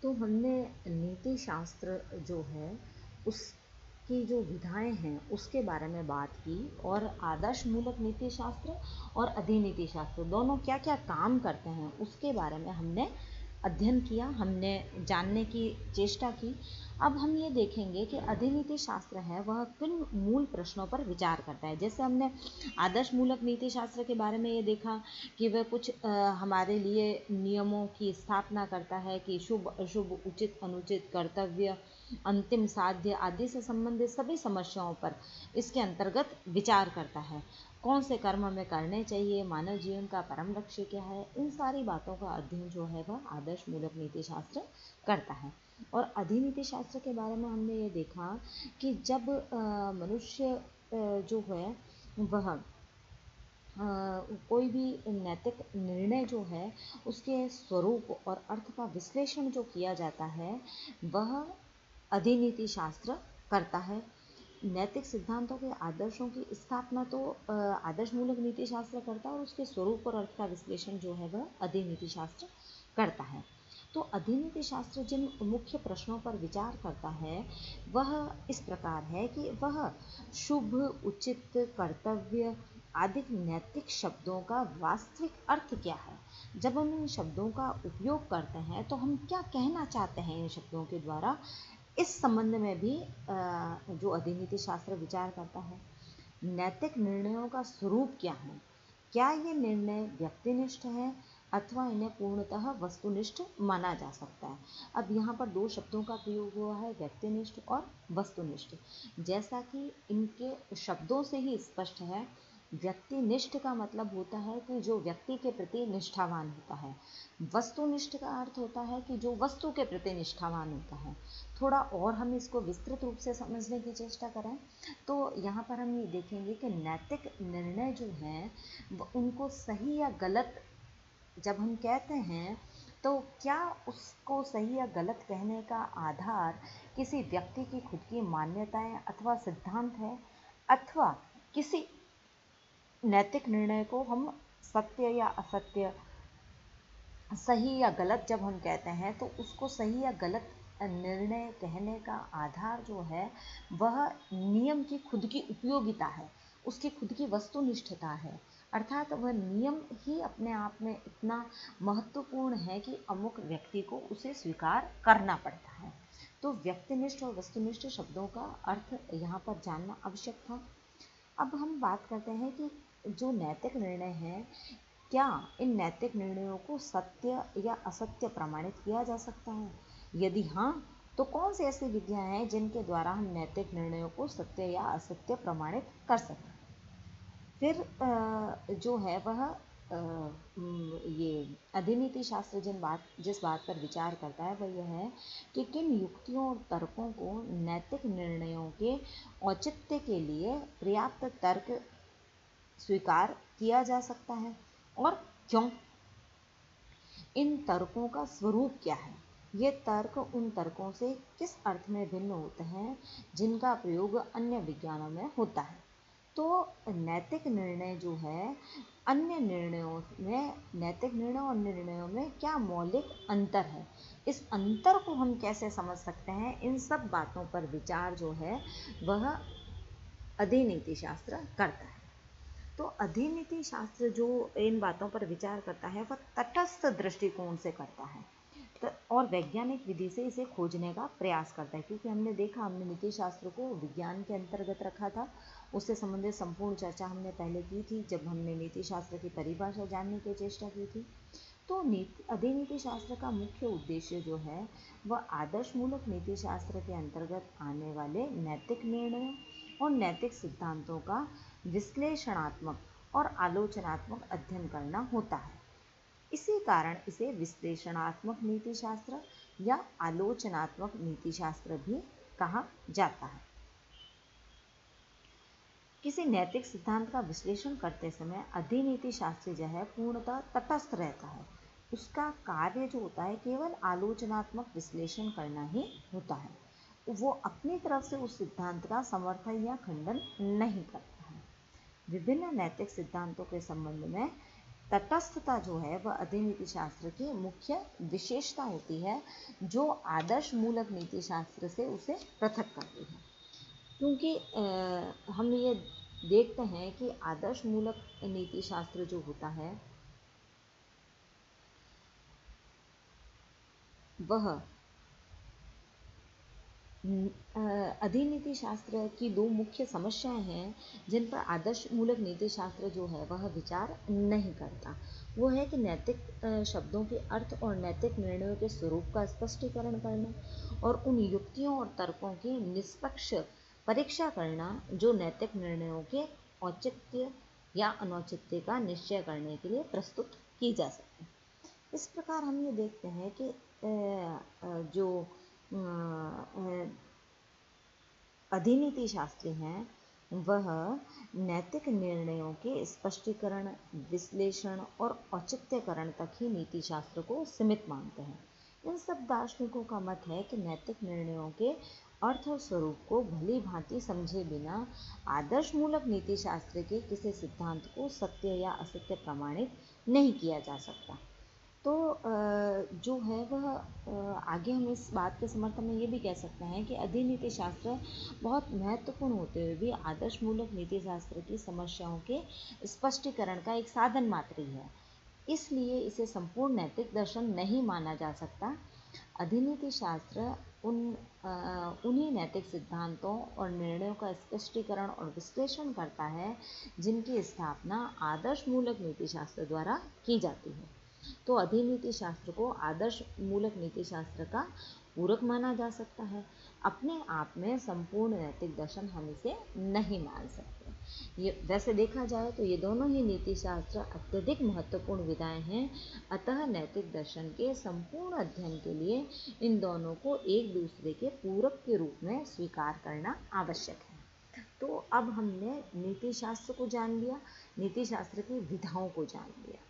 तो हमने नीति शास्त्र जो है उसकी जो विधाएं हैं उसके बारे में बात की, और आदर्श मूलक नीति शास्त्र और अधिनीति शास्त्र दोनों क्या क्या काम करते हैं उसके बारे में हमने अध्ययन किया, हमने जानने की चेष्टा की। अब हम ये देखेंगे कि अधिनीति शास्त्र है वह किन मूल प्रश्नों पर विचार करता है। जैसे हमने आदर्श मूलक नीति शास्त्र के बारे में ये देखा कि वह कुछ हमारे लिए नियमों की स्थापना करता है कि शुभ अशुभ, उचित अनुचित, कर्तव्य, अंतिम साध्य आदि से संबंधित सभी समस्याओं पर इसके अंतर्गत विचार करता है। कौन से कर्म हमें करने चाहिए, मानव जीवन का परम लक्ष्य क्या है, इन सारी बातों का अध्ययन जो है वह आदर्श मूलक नीति शास्त्र करता है। और अधिनीति शास्त्र के बारे में हमने ये देखा कि जब मनुष्य जो है वह कोई भी नैतिक निर्णय जो है उसके स्वरूप और अर्थ का विश्लेषण जो किया जाता है वह अधिनीति शास्त्र करता है। नैतिक सिद्धांतों के आदर्शों की स्थापना तो आदर्श मूलक नीति शास्त्र करता है, और उसके स्वरूप और अर्थ का विश्लेषण जो है वह अधिनीति शास्त्र करता है। तो अधिनीति शास्त्र जिन मुख्य प्रश्नों पर विचार करता है वह इस प्रकार है कि वह शुभ, उचित, कर्तव्य आदि नैतिक शब्दों का वास्तविक अर्थ क्या है। जब हम इन शब्दों का उपयोग करते हैं तो हम क्या कहना चाहते हैं इन शब्दों के द्वारा, इस संबंध में भी जो अधिनीति शास्त्र विचार करता है। नैतिक निर्णयों का स्वरूप क्या है, क्या ये निर्णय व्यक्तिनिष्ठ है अथवा इन्हें पूर्णतः वस्तुनिष्ठ माना जा सकता है। अब यहाँ पर दो शब्दों का प्रयोग हुआ है, व्यक्तिनिष्ठ और वस्तुनिष्ठ। जैसा कि इनके शब्दों से ही स्पष्ट है, व्यक्तिनिष्ठ का मतलब होता है कि जो व्यक्ति के प्रति निष्ठावान होता है, वस्तुनिष्ठ का अर्थ होता है कि जो वस्तु के प्रति निष्ठावान होता है। थोड़ा और हम इसको विस्तृत रूप से समझने की चेष्टा करें तो यहाँ पर हम ये देखेंगे कि नैतिक निर्णय जो हैं उनको सही या गलत जब हम कहते हैं तो क्या उसको सही या गलत कहने का आधार किसी व्यक्ति की खुद की मान्यताएं अथवा सिद्धांत है, अथवा किसी नैतिक निर्णय को हम सत्य या असत्य, सही या गलत जब हम कहते हैं तो उसको सही या गलत निर्णय कहने का आधार जो है वह नियम की खुद की उपयोगिता है, उसकी खुद की वस्तुनिष्ठता है। अर्थात वह नियम ही अपने आप में इतना महत्वपूर्ण है कि अमुक व्यक्ति को उसे स्वीकार करना पड़ता है। तो व्यक्तिनिष्ठ और वस्तुनिष्ठ शब्दों का अर्थ यहाँ पर जानना आवश्यक था। अब हम बात करते हैं कि जो नैतिक निर्णय हैं क्या इन नैतिक निर्णयों को सत्य या असत्य प्रमाणित किया जा सकता है। यदि हाँ तो कौन सी ऐसी विधियां हैं जिनके द्वारा हम नैतिक निर्णयों को सत्य या असत्य प्रमाणित कर सकते हैं। फिर जो है वह ये अधिनीति शास्त्र जिस बात पर विचार करता है वह यह है कि किन युक्तियों और तर्कों को नैतिक निर्णयों के औचित्य के लिए पर्याप्त तर्क स्वीकार किया जा सकता है और क्यों। इन तर्कों का स्वरूप क्या है, ये तर्क उन तर्कों से किस अर्थ में भिन्न होते हैं जिनका प्रयोग अन्य विज्ञानों में होता है। तो नैतिक निर्णय जो है अन्य निर्णयों में, नैतिक निर्णय और निर्णयों में क्या मौलिक अंतर है, इस अंतर को हम कैसे समझ सकते हैं, इन सब बातों पर विचार जो है वह अधिनीति शास्त्र करता है। तो अधिनीति शास्त्र जो इन बातों पर विचार करता है वह तटस्थ दृष्टिकोण से करता है और वैज्ञानिक विधि से इसे खोजने का प्रयास करता है। क्योंकि हमने देखा, हमने नीति शास्त्र को विज्ञान के अंतर्गत रखा था, उससे संबंधित संपूर्ण चर्चा हमने पहले की थी जब हमने नीति शास्त्र की परिभाषा जानने की चेष्टा की थी। तो अधिनीति शास्त्र का मुख्य उद्देश्य जो है वह आदर्श मूलक नीति शास्त्र के अंतर्गत आने वाले नैतिक निर्णयों और नैतिक सिद्धांतों का विश्लेषणात्मक और आलोचनात्मक अध्ययन करना होता है। इसी कारण इसे विश्लेषणात्मक नीति शास्त्र या आलोचनात्मक नीति शास्त्र भी कहा जाता है। किसी नैतिक सिद्धांत का विश्लेषण करते समय अधिनीति शास्त्री जो है पूर्णतः तटस्थ रहता है। उसका कार्य जो होता है केवल आलोचनात्मक विश्लेषण करना ही होता है, वो अपनी तरफ से उस सिद्धांत का समर्थन या खंडन नहीं करता है। विभिन्न नैतिक सिद्धांतों के संबंध में तटस्थता जो है वह अधिनीति शास्त्र की मुख्य विशेषता होती है, जो आदर्श मूलक नीति शास्त्र से उसे पृथक करती है। क्योंकि हम ये देखते हैं कि आदर्श मूलक नीति शास्त्र जो होता है वह अधिनीति शास्त्र की दो मुख्य समस्याएं हैं जिन पर आदर्श मूलक नीति शास्त्र जो है वह विचार नहीं करता। वो है कि नैतिक शब्दों के अर्थ और नैतिक निर्णयों के स्वरूप का स्पष्टीकरण करना और उन युक्तियों और तर्कों की निष्पक्ष परीक्षा करना जो नैतिक निर्णयों के औचित्य या अनौचित्य का निश्चय करने के लिए प्रस्तुत की जा सकती। इस प्रकार हम ये देखते हैं कि जो अधिनीति शास्त्री हैं वह नैतिक निर्णयों के स्पष्टीकरण, विश्लेषण और औचित्यकरण तक ही नीति शास्त्र को सीमित मानते हैं। इन सब दार्शनिकों का मत है कि नैतिक निर्णयों के अर्थ और स्वरूप को भली भांति समझे बिना आदर्श मूलक नीति शास्त्र के किसी सिद्धांत को सत्य या असत्य प्रमाणित नहीं किया जा सकता। तो जो है वह आगे हम इस बात के समर्थन में ये भी कह सकते हैं कि अधिनीति शास्त्र बहुत महत्वपूर्ण होते हुए भी आदर्श मूलक नीति शास्त्र की समस्याओं के स्पष्टीकरण का एक साधन मात्र ही है। इसलिए इसे संपूर्ण नैतिक दर्शन नहीं माना जा सकता। अधिनीति शास्त्र उन्हीं नैतिक सिद्धांतों और निर्णयों का स्पष्टीकरण और विश्लेषण करता है जिनकी स्थापना आदर्श मूलक नीति शास्त्र द्वारा की जाती है। तो अधिनीति शास्त्र को आदर्श मूलक नीति शास्त्र का पूरक माना जा सकता है। अपने आप में संपूर्ण नैतिक दर्शन हम इसे नहीं मान सकते। ये वैसे देखा जाए तो ये दोनों ही नीति शास्त्र अत्यधिक महत्वपूर्ण विधाएं हैं। अतः नैतिक दर्शन के संपूर्ण अध्ययन के लिए इन दोनों को एक दूसरे के पूरक के रूप में स्वीकार करना आवश्यक है। तो अब हमने नीति शास्त्र को जान लिया, नीति शास्त्र की विधाओं को जान लिया।